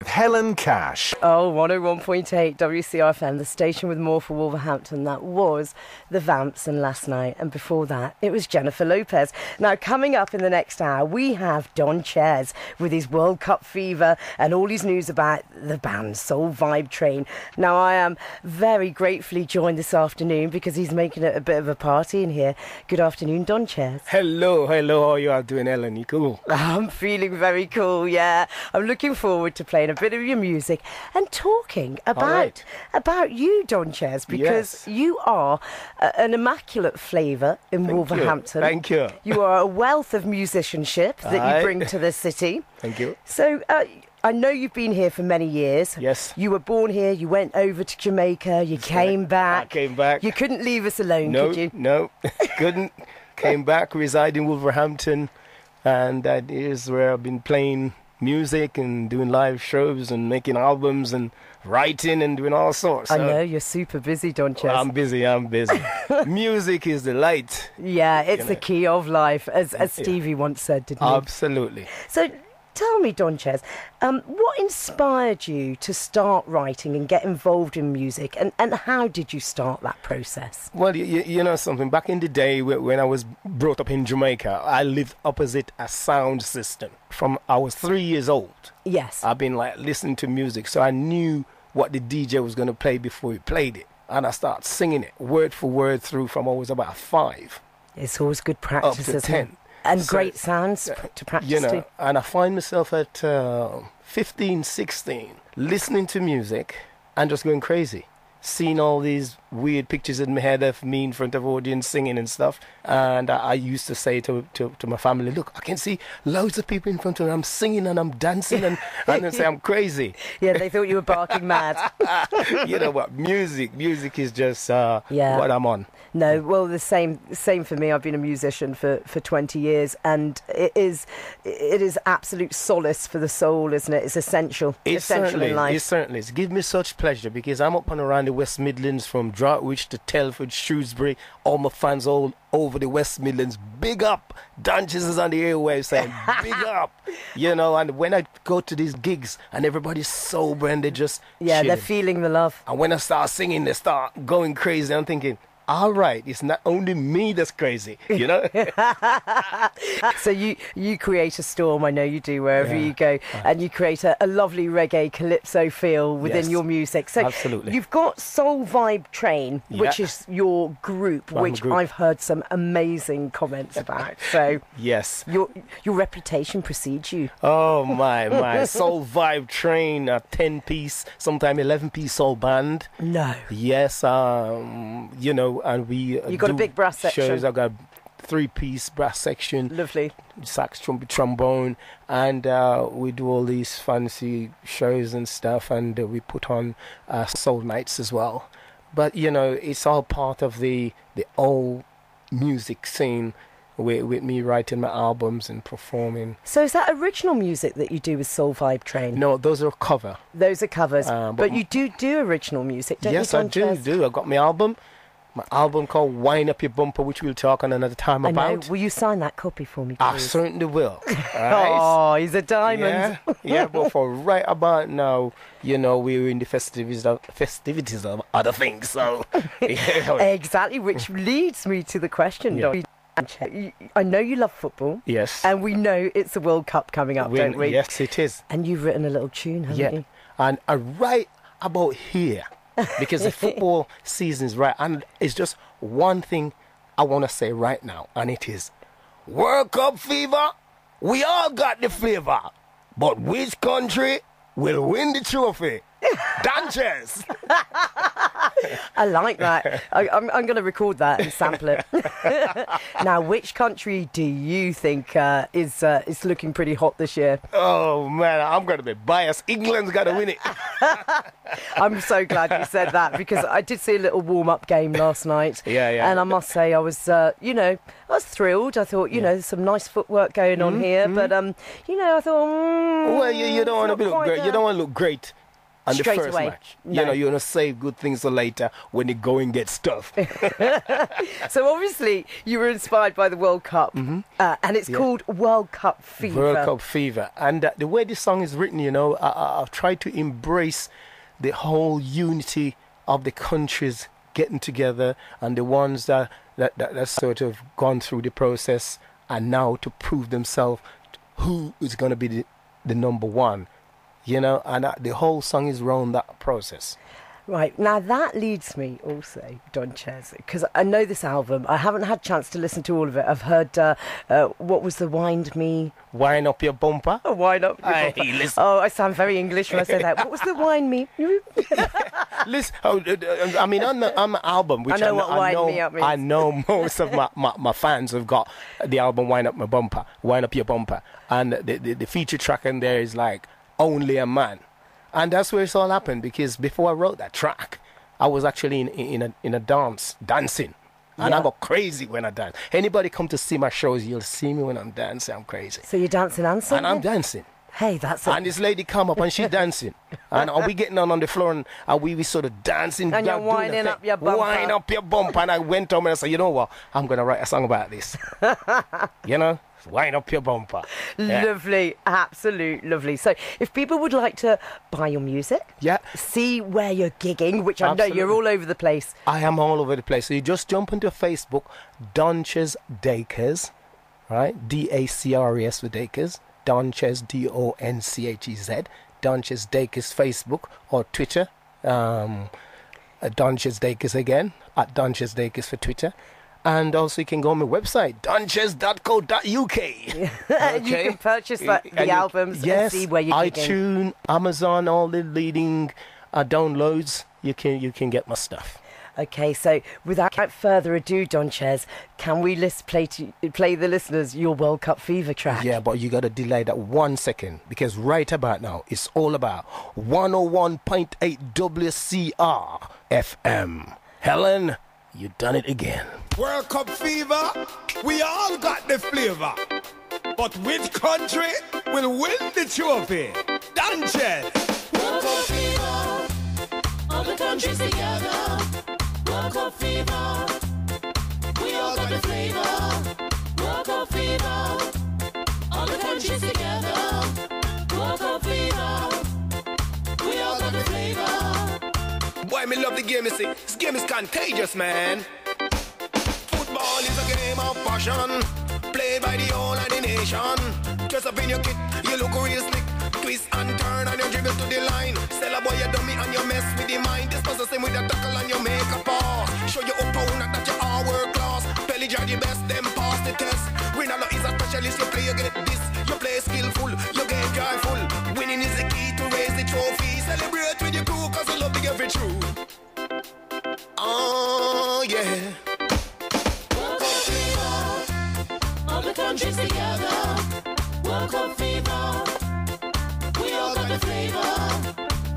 Helen Cash. Oh, 101.8 WCRFM, the station with more for Wolverhampton. That was the Vamps, and last night, and before that, it was Jennifer Lopez. Now, coming up in the next hour, we have Donchez with his World Cup fever and all his news about the band Soul Vibe Train. Now, I am very gratefully joined this afternoon because he's making it a bit of a party in here. Good afternoon, Donchez. Hello, how you all doing, Ellen? You cool? I'm feeling very cool, yeah. I'm looking forward to playing a bit of your music and talking about you, Donchez, because you are an immaculate flavour in Wolverhampton. Thank you. You are a wealth of musicianship that you bring to the city. Thank you. So I know you've been here for many years. Yes. You were born here, you went over to Jamaica, you came back. I came back. You couldn't leave us alone, could you? No, couldn't. Came back, reside in Wolverhampton, and that is where I've been playing music and doing live shows and making albums and writing and doing all sorts. I know, you're super busy, Donchez. I'm busy. Music is the light. Yeah, it's the key of life, as Stevie once said, didn't he? Absolutely. So tell me, Donchez, what inspired you to start writing and get involved in music, and how did you start that process? Well, you know something, back in the day when I was brought up in Jamaica, I lived opposite a sound system. From I was 3 years old. Yes. I've been like listening to music, so I knew what the DJ was going to play before he played it. And I started singing it word for word through from I was about 5. It's always good practice, up to isn't 10. it? And So, great sounds to practice too. And I find myself at 15, 16, listening to music and just going crazy. Seeing all these weird pictures in my head of me in front of audience singing and stuff. And I used to say to my family, look, I can see loads of people in front of me. I'm singing and I'm dancing and they say I'm crazy. Yeah, they thought you were barking mad. You know what? Music is just what I'm on. No, well, the same for me. I've been a musician for 20 years, and it is absolute solace for the soul, isn't it? It's essential. Essential in life. It certainly is. It gives me such pleasure because I'm up and around the West Midlands, from Droitwich to Telford, Shrewsbury. All my fans all over the West Midlands. Big up. Donchez is on the airwaves saying big up. You know, and when I go to these gigs and everybody's sober and they just they're chilling. feeling the love. And when I start singing, they start going crazy. I'm thinking, all right, it's not only me that's crazy, you know? So you create a storm, I know you do, wherever you go, and you create a lovely reggae calypso feel within your music. So absolutely. You've got Soul Vibe Train, which is your group, which I've heard some amazing comments about. So yes, your reputation precedes you. Oh my Soul Vibe Train, a 10-piece, sometimes 11-piece soul band. No. Yes, you know, and we you got a big brass section. Shows. I've got 3-piece brass section. Lovely. Sax, trumpet, trombone, and we do all these fancy shows and stuff, and we put on soul nights as well. But you know, it's all part of the old music scene. With me writing my albums and performing. So is that original music that you do with Soul Vibe Train? No, those are cover. Those are covers. But you do original music, don't you? Yes, I do. I've got my album called Wind Up Your Bumper, which we'll talk on another time about. I know. Will you sign that copy for me, please? I certainly will. Right? Oh, he's a diamond. Yeah, but for right about now, you know, we're in the festivities of other things. So Exactly, which leads me to the question, Don. I know you love football. Yes. And we know it's the World Cup coming up, don't we? Yes, it is. And you've written a little tune, haven't you? And right about here, because the football season is right, and it's just one thing I want to say right now, and it is World Cup fever. We all got the flavor, but which country will win the trophy? Donchez. I like that. I'm going to record that and sample it. Now, which country do you think is looking pretty hot this year? Oh man, I'm going to be biased. England's got to win it. I'm so glad you said that, because I did see a little warm-up game last night. Yeah. And I must say, I was, I was thrilled. I thought, there's some nice footwork going on here, but I thought, well, you don't want to look great. You don't want to look great And Straight the first away. match. No. You know, you're going to save good things for later when the going gets tough. So obviously you were inspired by the World Cup, and it's called World Cup Fever. World Cup Fever. And the way this song is written, you know, I've tried to embrace the whole unity of the countries getting together, and the ones that sort of gone through the process and now to prove themselves who is going to be the number one, you know, and the whole song is around that process. Right, now that leads me also, Donchez, because I know this album. I haven't had a chance to listen to all of it. I've heard, what was the Wind Me? Wind up your bumper. Oh, wind up your Hey, bumper. listen. Oh, I sound very English when I say that. What was the Wind Me? Listen, I mean, on the album, which I know what Wind Me Up means. I know most of my fans have got the album Wind Up My Bumper, Wind Up Your Bumper. And the feature track in there is like Only a Man. And that's where it's all happened, because before I wrote that track, I was actually in a dancing. And I go crazy when I dance. Anybody come to see my shows, you'll see me when I'm dancing. I'm crazy. So you're dancing and singing? And I'm dancing. Hey, that's it. And this lady come up and she dancing. And we getting on the floor and we sort of dancing. And you're winding up your bumper. Wind up your bumper. And I went home and I said, you know what? I'm going to write a song about this. You know? Wind up your bumper. Yeah. Lovely, absolute lovely. So if people would like to buy your music, see where you're gigging, which I know you're all over the place. I am all over the place. So you just jump into Facebook, Donchez Dakers, right? Dacres for Dakers. Donchez, Donchez, Donchez Dakers, Facebook or Twitter. Donchez Dakers again, at Donchez Dakers for Twitter. And also you can go on my website, donchez.co.uk. Okay. You can purchase the albums and see where you're gigging. iTunes, Amazon, all the leading downloads, you can get my stuff. Okay, so without further ado, Donchez, can we play the listeners your World Cup Fever track? Yeah, but you got to delay that 1 second, because right about now, it's all about 101.8 WCR FM. Helen, you done it again. World Cup Fever, we all got the flavor. But which country will win the trophy? Donchez! World Cup Fever, all the countries together. World Cup Fever, we all got the flavor. World Cup Fever, all the countries together. World Cup Fever, we all got the flavor. Boy, me love the game, you see. This game is contagious, man. Football is a game of passion, played by the whole of the nation. Dress up in your kit, you look real slick. Twist and turn and you dribble to the line. Sell a boy a dummy and you mess with the mind. This was the same with the tackle and you make a pass. Show your opponent that you are world class. Belly jar the best, then pass the test. Rinaldo is a specialist, you play, you get this. You play skillful, you get joyful. Winning is the key to raise the trophy. Celebrate with your crew, cause you love the game for true. Oh, yeah. World Cup Fever, all the countries together. World Cup Fever, we all got the flavor.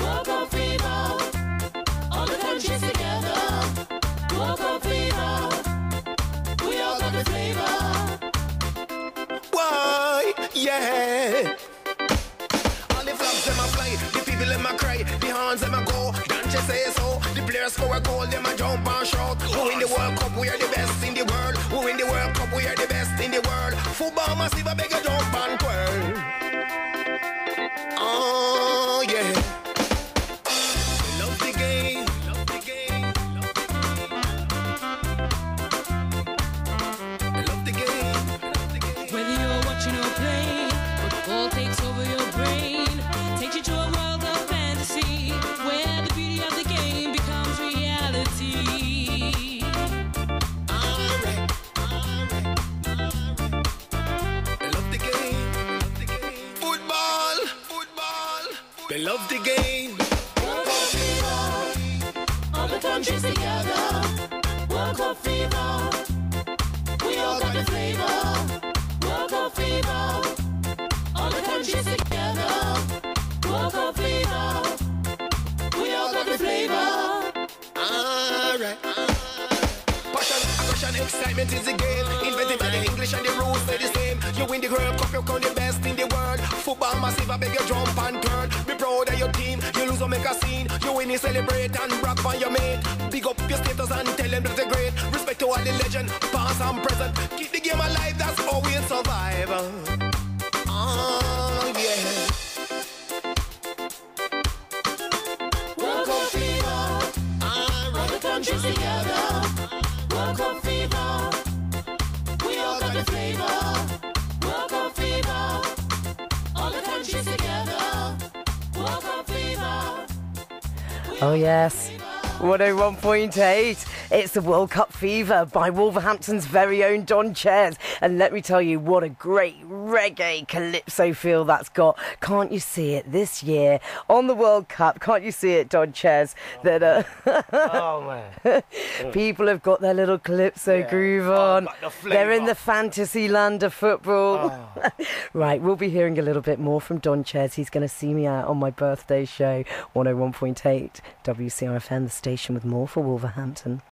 World Cup Fever, all the countries together. World Cup Fever, we all got the flavor. Why? Yeah. All the flags them a fly, the people them a cry, the hands them a go. Donchez say so. The players score a goal, them a jump and shout. Who in the World Cup? We are the best in the world. Who in the World Cup? We are the best in the world. Football massive, a bigger jump and twirl. Oh yeah. Love the game. Love the game. Love the game. Love the game. Whether you're watching or playing, football takes over your brain, takes you to a world of fantasy, where the beauty of the game becomes reality. Alright. They love the game. Love the game. Football. They love the game. World Cup Fever, all the countries together. World Cup Fever, we all got the flavor. World Cup Fever, all the countries together. World Cup Fever, we all got the flavor. Alright. Passion, aggression, excitement is the game. Invented by the English and the rules stay the same. You win the World Cup, you count the best in the world. Football massive, I beg you jump and turn. Be proud of your team, you lose so make a scene. You win, you celebrate and brag for your mate. Big up your status and tell them that they're great. Respect to all the legend, past and present. Keep the game alive, that's how we survive. Oh, yeah. World Cup fever, all the countries together. World Cup fever, we all got the flavor. World Cup fever, all the countries together. World Cup fever. Oh, yes. 101.8. It's the World Cup Fever by Wolverhampton's very own Donchez. And let me tell you, what a great reggae calypso feel that's got. Can't you see it this year on the World Cup? Can't you see it, Donchez? That Oh, man. people have got their little calypso groove on. They're in the fantasy land of football. Right, we'll be hearing a little bit more from Donchez. He's going to see me out on my birthday show. 101.8 WCRFM, the station with more for Wolverhampton.